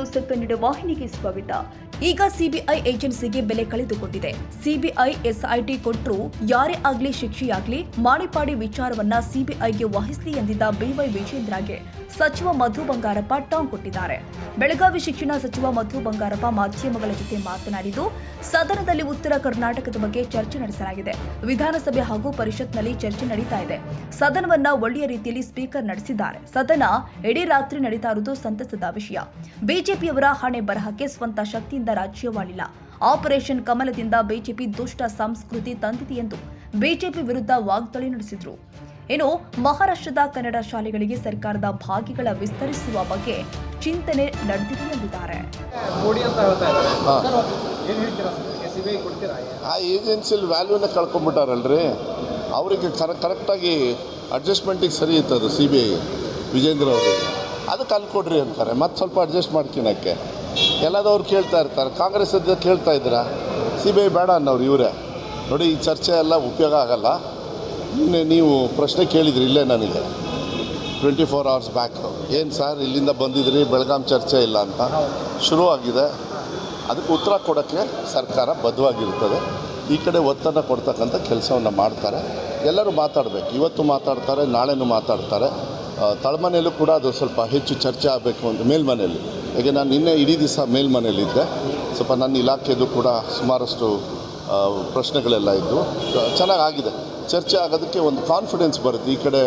News Kannada ವಾಹಿನಿಗೆ ಸ್ವಾಗತ. ಈಗ ಸಿಬಿಐ ಏಜೆನ್ಸಿಗೆ ಬೆಲೆ ಕಳೆದುಕೊಂಡಿದೆ. ಸಿಬಿಐ ಎಸ್ಐಟಿ ಕೊಟ್ಟರೂ ಯಾರೇ ಆಗ್ಲಿ ಶಿಕ್ಷೆಯಾಗ್ಲಿ ಮಾಡಿಪಾಡಿ ವಿಚಾರವನ್ನ ಸಿಬಿಐಗೆ ವಹಿಸಲಿ ಎಂದಿದ್ದ ಬಿವೈ ವಿಜೇಂದ್ರಗೆ ಸಚಿವ ಮಧು ಬಂಗಾರಪ್ಪ ಟಾಂಗ್ ಕೊಟ್ಟಿದ್ದಾರೆ. ಬೆಳಗಾವಿ ಶಿಕ್ಷಣ ಸಚಿವ ಮಧು ಬಂಗಾರಪ್ಪ ಮಾಧ್ಯಮಗಳ ಜೊತೆ ಮಾತನಾಡಿದ್ದು, ಸದನದಲ್ಲಿ ಉತ್ತರ ಕರ್ನಾಟಕದ ಬಗ್ಗೆ ಚರ್ಚೆ ನಡೆಸಲಾಗಿದೆ. ವಿಧಾನಸಭೆ ಹಾಗೂ ಪರಿಷತ್ನಲ್ಲಿ ಚರ್ಚೆ ನಡೀತಾ ಇದೆ. ಸದನವನ್ನ ಒಳ್ಳೆಯ ರೀತಿಯಲ್ಲಿ ಸ್ಪೀಕರ್ ನಡೆಸಿದ್ದಾರೆ. ಸದನ ಇಡೀ ರಾತ್ರಿ ನಡೀತಾ ಇರುವುದು ಸಂತಸದ ವಿಷಯ. ಬಿಜೆಪಿಯವರ ಹಣೆ ಬರಹಕ್ಕೆ ಸ್ವಂತ ಶಕ್ತಿಯಿಂದ ರಾಜ್ಯವಾಳಿಲ್ಲ. ಆಪರೇಷನ್ ಕಮಲದಿಂದ ಬಿಜೆಪಿ ದುಷ್ಟ ಸಂಸ್ಕೃತಿ ತಂದಿದೆ ಎಂದು ಬಿಜೆಪಿ ವಿರುದ್ಧ ವಾಗ್ದಾಳಿ ನಡೆಸಿದರು. ಇನ್ನು ಮಹಾರಾಷ್ಟ್ರದ ಕನ್ನಡ ಶಾಲೆಗಳಿಗೆ ಸರ್ಕಾರದ ಭಾಗ್ಯಗಳ ವಿಸ್ತರಿಸುವ ಬಗ್ಗೆ ಚಿಂತನೆ ನಡೆದಿದೆ ಎಂದಿದ್ದಾರೆ. ಆ ಏಜೆನ್ಸಿಯಲ್ಲಿ ವ್ಯಾಲ್ಯೂನ ಕಳ್ಕೊಂಡ್ಬಿಟ್ಟಾರಲ್ರಿ, ಅವರಿಗೆ ಕರೆಕ್ಟಾಗಿ ಅಡ್ಜಸ್ಟ್ಮೆಂಟಿಗೆ ಸರಿ ಇತ್ತದು ಸಿ ಬಿ ಐ ವಿಜೇಂದ್ರ ಅವರಿಗೆ. ಅದಕ್ಕೆ ಅಲ್ಲಿ ಕೊಡ್ರಿ ಅಂತಾರೆ, ಮತ್ತೆ ಸ್ವಲ್ಪ ಅಡ್ಜಸ್ಟ್ ಮಾಡ್ಕೊಳಕ್ಕೆ ಎಲ್ಲದವ್ರು ಕೇಳ್ತಾ ಇರ್ತಾರೆ. ಕಾಂಗ್ರೆಸ್ ಕೇಳ್ತಾ ಇದ್ದೀರಾ, ಸಿ ಬಿ ಐ ಬೇಡ ಅನ್ನೋರು ಇವರೇ. ನೋಡಿ, ಈ ಚರ್ಚೆ ಎಲ್ಲ ಉಪಯೋಗ ಆಗಲ್ಲ. ನೀವು ಪ್ರಶ್ನೆ ಕೇಳಿದ್ರಿ ಇಲ್ಲೇ ನನಗೆ 24 hours ಬ್ಯಾಕ್, ಏನು ಸರ್ ಇಲ್ಲಿಂದ ಬಂದಿದ್ರಿ ಬೆಳಗಾಂ ಚರ್ಚೆ ಇಲ್ಲ ಅಂತ ಶುರುವಾಗಿದೆ. ಅದಕ್ಕೆ ಉತ್ತರ ಕೊಡೋಕ್ಕೆ ಸರ್ಕಾರ ಬದ್ಧವಾಗಿರ್ತದೆ. ಈ ಕಡೆ ಒತ್ತನ್ನು ಕೊಡ್ತಕ್ಕಂಥ ಕೆಲಸವನ್ನು ಮಾಡ್ತಾರೆ. ಎಲ್ಲರೂ ಮಾತಾಡಬೇಕು. ಇವತ್ತು ಮಾತಾಡ್ತಾರೆ, ನಾಳೆನೂ ಮಾತಾಡ್ತಾರೆ. ತಳಮನೆಯಲ್ಲೂ ಕೂಡ ಅದು ಸ್ವಲ್ಪ ಹೆಚ್ಚು ಚರ್ಚೆ ಆಗಬೇಕು ಅಂತ ಮೇಲ್ಮನೆಯಲ್ಲಿ. ಈಗ ನಾನು ನಿನ್ನೆ ಇಡೀ ದಿವಸ ಮೇಲ್ಮನೆಯಲ್ಲಿದ್ದೆ. ಸ್ವಲ್ಪ ನನ್ನ ಇಲಾಖೆದು ಕೂಡ ಸುಮಾರಷ್ಟು ಪ್ರಶ್ನೆಗಳೆಲ್ಲ ಇದ್ದವು. ಚೆನ್ನಾಗಾಗಿದೆ. ಚರ್ಚೆ ಆಗೋದಕ್ಕೆ ಒಂದು ಕಾನ್ಫಿಡೆನ್ಸ್ ಬರುತ್ತೆ. ಈ ಕಡೆ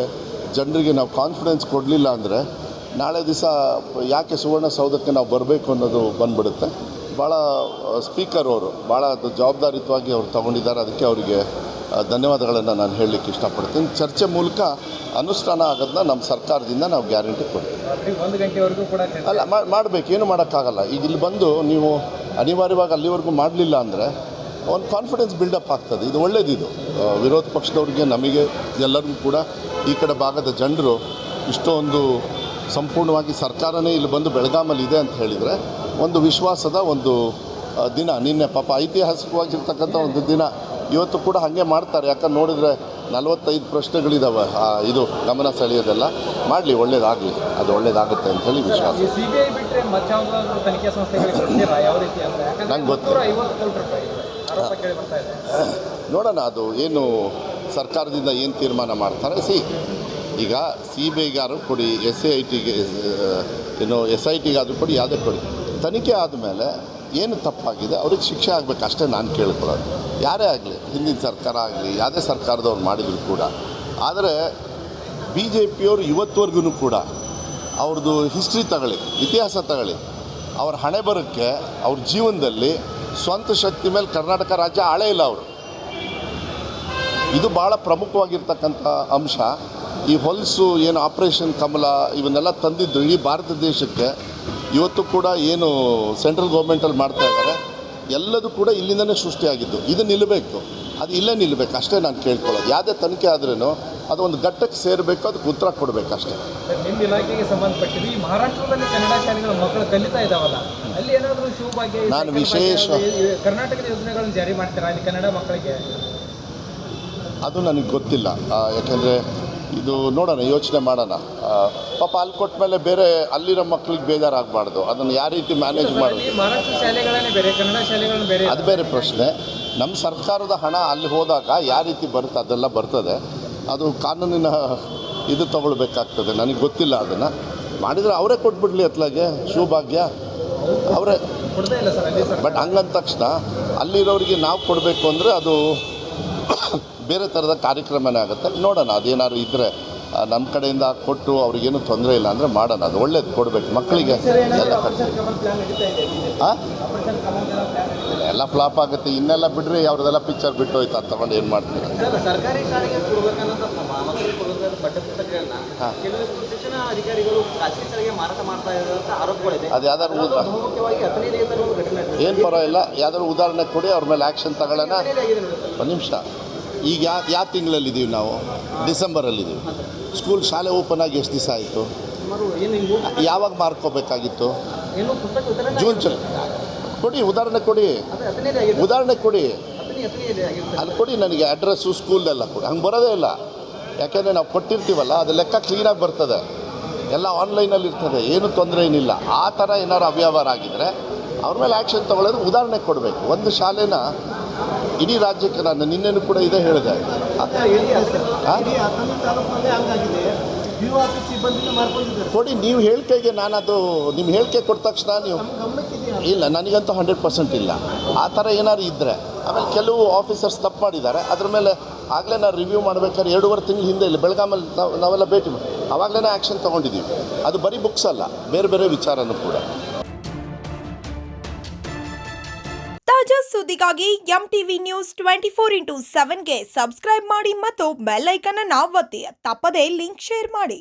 ಜನರಿಗೆ ನಾವು ಕಾನ್ಫಿಡೆನ್ಸ್ ಕೊಡಲಿಲ್ಲ ಅಂದರೆ ನಾಳೆ ದಿವಸ ಯಾಕೆ ಸುವರ್ಣಸೌಧಕ್ಕೆ ನಾವು ಬರಬೇಕು ಅನ್ನೋದು ಬಂದುಬಿಡುತ್ತೆ. ಭಾಳ ಸ್ಪೀಕರ್ ಅವರು ಭಾಳ ಜವಾಬ್ದಾರಿಯುತವಾಗಿ ಅವ್ರು ತಗೊಂಡಿದ್ದಾರೆ. ಅದಕ್ಕೆ ಅವರಿಗೆ ಧನ್ಯವಾದಗಳನ್ನು ನಾನು ಹೇಳಲಿಕ್ಕೆ ಇಷ್ಟಪಡ್ತೀನಿ. ಚರ್ಚೆ ಮೂಲಕ ಅನುಷ್ಠಾನ ಆಗೋದನ್ನ ನಮ್ಮ ಸರ್ಕಾರದಿಂದ ನಾವು ಗ್ಯಾರಂಟಿ ಕೊಡ್ತೀವಿ. 1 ಗಂಟೆವರೆಗೂ ಕೂಡ ಅಲ್ಲ ಮಾಡಬೇಕು, ಏನು ಮಾಡೋಕ್ಕಾಗಲ್ಲ. ಈಗ ಇಲ್ಲಿ ಬಂದು ನೀವು ಅನಿವಾರ್ಯವಾಗಿ ಅಲ್ಲಿವರೆಗೂ ಮಾಡಲಿಲ್ಲ ಅಂದರೆ ಒಂದು ಕಾನ್ಫಿಡೆನ್ಸ್ ಬಿಲ್ಡಪ್ ಆಗ್ತದೆ. ಇದು ಒಳ್ಳೆಯದಿದು. ವಿರೋಧ ಪಕ್ಷದವ್ರಿಗೆ, ನಮಗೆ, ಎಲ್ಲರಿಗೂ ಕೂಡ ಈ ಕಡೆ ಭಾಗದ ಜನರು ಇಷ್ಟೊಂದು ಸಂಪೂರ್ಣವಾಗಿ ಸರ್ಕಾರನೇ ಇಲ್ಲಿ ಬಂದು ಬೆಳಗಾಮಲ್ಲಿ ಇದೆ ಅಂತ ಹೇಳಿದರೆ ಒಂದು ವಿಶ್ವಾಸದ ಒಂದು ದಿನ. ನಿನ್ನೆ ಪಾಪ ಐತಿಹಾಸಿಕವಾಗಿರ್ತಕ್ಕಂಥ ಒಂದು ದಿನ. ಇವತ್ತು ಕೂಡ ಹಾಗೆ ಮಾಡ್ತಾರೆ. ಯಾಕಂದ್ರೆ ನೋಡಿದರೆ 45 ಪ್ರಶ್ನೆಗಳಿದ್ದಾವೆ. ಇದು ಗಮನ ಸೆಳೆಯೋದೆಲ್ಲ ಮಾಡಲಿ, ಒಳ್ಳೇದಾಗಲಿ, ಅದು ಒಳ್ಳೇದಾಗುತ್ತೆ ಅಂಥೇಳಿ ವಿಶ್ವಾಸ. ಸಿಬಿಐ ಬಿಟ್ಟರೆ ಮತ್ತಾವುದಾದ್ರೂ ತನಿಖಾ ಸಂಸ್ಥೆಗಳಿಗೆ ಕೊಡ್ತೀರಾ? ಯಾವ ರೀತಿ ಅಂದರೆ ನಂಗೆ ಗೊತ್ತಿಲ್ಲ, 50 ಕೋಟಿ ರೂಪಾಯಿ ಆರೋಪ ಕೇಳಿ ಬರ್ತಾ ಇದೆ. ನೋಡೋಣ ಅದು ಏನು ಸರ್ಕಾರದಿಂದ ಏನು ತೀರ್ಮಾನ ಮಾಡ್ತಾರೆ. ಈಗ ಸಿ ಬಿ ಐಗಾರು ಕೊಡಿ, SITಗೆ SITಗಾದರೂ ಕೊಡಿ, ಯಾವುದೇ ಕೊಡಿ. ತನಿಖೆ ಆದಮೇಲೆ ಏನು ತಪ್ಪಾಗಿದೆ ಅವ್ರಿಗೆ ಶಿಕ್ಷೆ ಆಗಬೇಕು, ಅಷ್ಟೇ ನಾನು ಕೇಳ್ಕೊಳ್ಳೋದು. ಯಾರೇ ಆಗಲಿ, ಹಿಂದಿನ ಸರ್ಕಾರ ಆಗಲಿ, ಯಾವುದೇ ಸರ್ಕಾರದವ್ರು ಮಾಡಿದ್ರು ಕೂಡ. ಆದರೆ BJPಯವರು ಇವತ್ತುವರೆಗೂ ಕೂಡ ಅವ್ರದ್ದು ಹಿಸ್ಟ್ರಿ ತಗೊಳ್ಳಿ, ಇತಿಹಾಸ ತಗೊಳ್ಳಿ, ಅವ್ರ ಹಣೆ ಬರೋಕ್ಕೆ ಅವ್ರ ಜೀವನದಲ್ಲಿ ಸ್ವಂತ ಶಕ್ತಿ ಮೇಲೆ ಕರ್ನಾಟಕ ರಾಜ್ಯ ಆಳೇ ಇಲ್ಲ ಅವರು. ಇದು ಭಾಳ ಪ್ರಮುಖವಾಗಿರ್ತಕ್ಕಂಥ ಅಂಶ. ಈ ಹೊಲಸು ಏನು ಆಪರೇಷನ್ ಕಮಲ ಇವನ್ನೆಲ್ಲ ತಂದಿದ್ದು ಇಡೀ ಭಾರತ ದೇಶಕ್ಕೆ. ಇವತ್ತು ಕೂಡ ಏನು ಸೆಂಟ್ರಲ್ ಗೌರ್ಮೆಂಟಲ್ಲಿ ಮಾಡ್ತಾ ಇದ್ದಾರೆ ಎಲ್ಲದೂ ಕೂಡ ಇಲ್ಲಿಂದನೇ ಸೃಷ್ಟಿಯಾಗಿದ್ದು. ಇದು ನಿಲ್ಲಬೇಕು, ಅದು ಇಲ್ಲೇ ನಿಲ್ಲಬೇಕು, ಅಷ್ಟೇ ನಾನು ಕೇಳ್ಕೊಳ್ಳೋದು. ಯಾವುದೇ ತನಿಖೆ ಆದ್ರೂ ಅದು ಒಂದು ಘಟ್ಟಕ್ಕೆ ಸೇರಬೇಕು, ಅದಕ್ಕೆ ಉತ್ತರ ಕೊಡಬೇಕು ಅಷ್ಟೇ. ನಿಮ್ಮ ಇಲಾಖೆಗೆ ಸಂಬಂಧಪಟ್ಟಿದ್ದು ಈ ಮಹಾರಾಷ್ಟ್ರದಲ್ಲಿ ಕನ್ನಡ ಶಾಲೆಗಳ ಮಕ್ಕಳು ಕಲಿತಾ ಇದ್ದಾವಲ್ಲ, ಅಲ್ಲಿ ಏನಾದರೂ ಶಿವಭಾಗ್ಯ ನಾನು ವಿಶೇಷ ಕರ್ನಾಟಕದ ಯೋಜನೆಗಳನ್ನು ಜಾರಿ ಮಾಡ್ತೀರಾ ಅಲ್ಲಿ ಕನ್ನಡ ಮಕ್ಕಳಿಗೆ? ಅದು ನನಗೆ ಗೊತ್ತಿಲ್ಲ. ಯಾಕೆಂದರೆ ಇದು ನೋಡೋಣ, ಯೋಚನೆ ಮಾಡೋಣ. ಪಾಪ ಅಲ್ಲಿ ಕೊಟ್ಟ ಮೇಲೆ ಬೇರೆ ಅಲ್ಲಿರೋ ಮಕ್ಕಳಿಗೆ ಬೇಜಾರಾಗಬಾರ್ದು. ಅದನ್ನು ಯಾವ ರೀತಿ ಮ್ಯಾನೇಜ್ ಮಾಡೋದು, ಮಹಾರಾಷ್ಟ್ರ ಶಾಲೆಗಳನ್ನೇ ಬೇರೆ, ಕನ್ನಡ ಶಾಲೆಗಳನ್ನ ಬೇರೆ, ಅದು ಬೇರೆ ಪ್ರಶ್ನೆ. ನಮ್ಮ ಸರ್ಕಾರದ ಹಣ ಅಲ್ಲಿ ಹೋದಾಗ ಯಾವ ರೀತಿ ಬರುತ್ತೆ ಅದೆಲ್ಲ ಬರ್ತದೆ. ಅದು ಕಾನೂನಿನ ಇದು ತಗೊಳ್ಬೇಕಾಗ್ತದೆ. ನನಗೆ ಗೊತ್ತಿಲ್ಲ. ಅದನ್ನು ಮಾಡಿದರೆ ಅವರೇ ಕೊಟ್ಬಿಡ್ಲಿ ಅತ್ಲಾಗೆ ಶಿವಭಾಗ್ಯ, ಅವರೇ ಕೊಡ್ತಾ ಇಲ್ಲ ಸರ್ ಅಲ್ಲಿ. ಬಟ್ ಹಂಗಂದ ತಕ್ಷಣ ಅಲ್ಲಿರೋರಿಗೆ ನಾವು ಕೊಡಬೇಕು ಅಂದರೆ ಅದು ಬೇರೆ ಥರದ ಕಾರ್ಯಕ್ರಮನೇ ಆಗುತ್ತೆ. ನೋಡೋಣ, ಅದೇನಾದ್ರು ಇದ್ದರೆ ನಮ್ಮ ಕಡೆಯಿಂದ ಕೊಟ್ಟು ಅವ್ರಿಗೇನು ತೊಂದರೆ ಇಲ್ಲ ಅಂದರೆ ಮಾಡೋಣ. ಅದು ಒಳ್ಳೇದು ಕೊಡಬೇಕು ಮಕ್ಕಳಿಗೆ. ಎಲ್ಲ ಫ್ಲಾಪ್ ಆಗುತ್ತೆ. ಇನ್ನೆಲ್ಲ ಬಿಡ್ರಿ, ಅವ್ರದ್ದೆಲ್ಲ ಪಿಕ್ಚರ್ ಬಿಟ್ಟು ಹೋಯ್ತು. ಅದು ತೊಗೊಂಡು ಏನು ಮಾಡ್ತೀವಿ? ಸರ್ಕಾರಿ ಶಾಲೆಗೆ ಕೊಡಬೇಕನ್ನೋದು ಮಕ್ಕಳಿಗೆ ಕೊಡೋದ್ರ ಪಠ್ಯಪುಸ್ತಕಗಳನ್ನ ಕೆಲವು ಶಿಕ್ಷಣ ಅಧಿಕಾರಿಗಳು ಖಾಸಗಿ ಶಾಲೆಗೆ ಮಾರಾಟ ಮಾಡ್ತಾ ಇರೋಂಥ ಆರೋಪಗಳಿದೆ. ಅದು ಯಾವ್ದಾದ್ರು ಮುಖ್ಯವಾಗಿ 15ನೇ ಘಟನೆ ಏನು ಪರವಾಗಿಲ್ಲ, ಯಾವ್ದಾದ್ರು ಉದಾಹರಣೆ ಕೊಡಿ, ಅವ್ರ ಮೇಲೆ ಆ್ಯಕ್ಷನ್ ತಗೊಳ್ಳೋಣ. ಒಂದು ನಿಮಿಷ. ಈಗ ಯಾವ ತಿಂಗಳಲ್ಲಿದ್ದೀವಿ ನಾವು? ಡಿಸೆಂಬರಲ್ಲಿದ್ದೀವಿ. ಸ್ಕೂಲ್ ಶಾಲೆ ಓಪನ್ ಆಗಿ ಎಷ್ಟು ದಿವಸ ಆಯಿತು? ಯಾವಾಗ ಮಾರ್ಕೋಬೇಕಾಗಿತ್ತು? ಜೂನ್ ಕೊಡಿ, ಉದಾಹರಣೆ ಕೊಡಿ, ಉದಾಹರಣೆ ಕೊಡಿ, ಅಲ್ಲಿ ಕೊಡಿ ನನಗೆ ಅಡ್ರೆಸ್ಸು, ಸ್ಕೂಲ್ದೆಲ್ಲ ಕೊಡಿ. ಹಂಗೆ ಬರೋದೇ ಇಲ್ಲ. ಯಾಕೆಂದರೆ ನಾವು ಕೊಟ್ಟಿರ್ತೀವಲ್ಲ, ಅದು ಲೆಕ್ಕ ಕ್ಲೀನಾಗಿ ಬರ್ತದೆ. ಎಲ್ಲ ಆನ್ಲೈನಲ್ಲಿ ಇರ್ತದೆ, ಏನು ತೊಂದರೆ ಏನಿಲ್ಲ. ಆ ಥರ ಏನಾರು ಅವ್ಯವಹಾರ ಆಗಿದರೆ ಅವ್ರ ಮೇಲೆ ಆ್ಯಕ್ಷನ್ ತೊಗೊಳ್ಳೋದು. ಉದಾಹರಣೆ ಕೊಡಬೇಕು. ಒಂದು ಶಾಲೆನ ಇಡೀ ರಾಜ್ಯಕ್ಕೆ ನಾನು ನಿನ್ನೆನೂ ಕೂಡ ಇದೇ ಹೇಳಿದೆ. ಕೊಡಿ, ನೀವು ಹೇಳಿಕೆಗೆ ನಾನು ಅದು ನಿಮ್ಮ ಹೇಳಿಕೆ ಕೊಟ್ಟ ತಕ್ಷಣ ನೀವು ಇಲ್ಲ, ನನಗಂತೂ 100% ಇಲ್ಲ. ಆ ಥರ ಏನಾದ್ರು ಇದ್ದರೆ ಆಮೇಲೆ ಕೆಲವು ಆಫೀಸರ್ಸ್ ತಪ್ಪು ಮಾಡಿದ್ದಾರೆ. ಅದ್ರ ಮೇಲೆ ಆಗಲೇ ನಾನು ರಿವ್ಯೂ ಮಾಡಬೇಕಾದ್ರೆ 2.5 ತಿಂಗಳ ಹಿಂದೆ ಇಲ್ಲಿ ಬೆಳಗಾಮಲ್ಲಿ ನಾವೆಲ್ಲ ಭೇಟಿ ಮಾಡಿ ಆವಾಗಲೇ ಆ್ಯಕ್ಷನ್ ತೊಗೊಂಡಿದ್ದೀವಿ. ಅದು ಬರೀ ಬುಕ್ಸ್ ಅಲ್ಲ, ಬೇರೆ ಬೇರೆ ವಿಚಾರನೂ ಕೂಡ. ತಾಜಾ ಸುದ್ದಿಗಾಗಿ MTV ನ್ಯೂಸ್ 24/7ಗೆ ಸಬ್ಸ್ಕ್ರೈಬ್ ಮಾಡಿ ಮತ್ತು ಬೆಲ್ ಐಕಾನ್ ಅನ್ನು ಒತ್ತಿ. ತಪ್ಪದೇ ಲಿಂಕ್ ಶೇರ್ ಮಾಡಿ.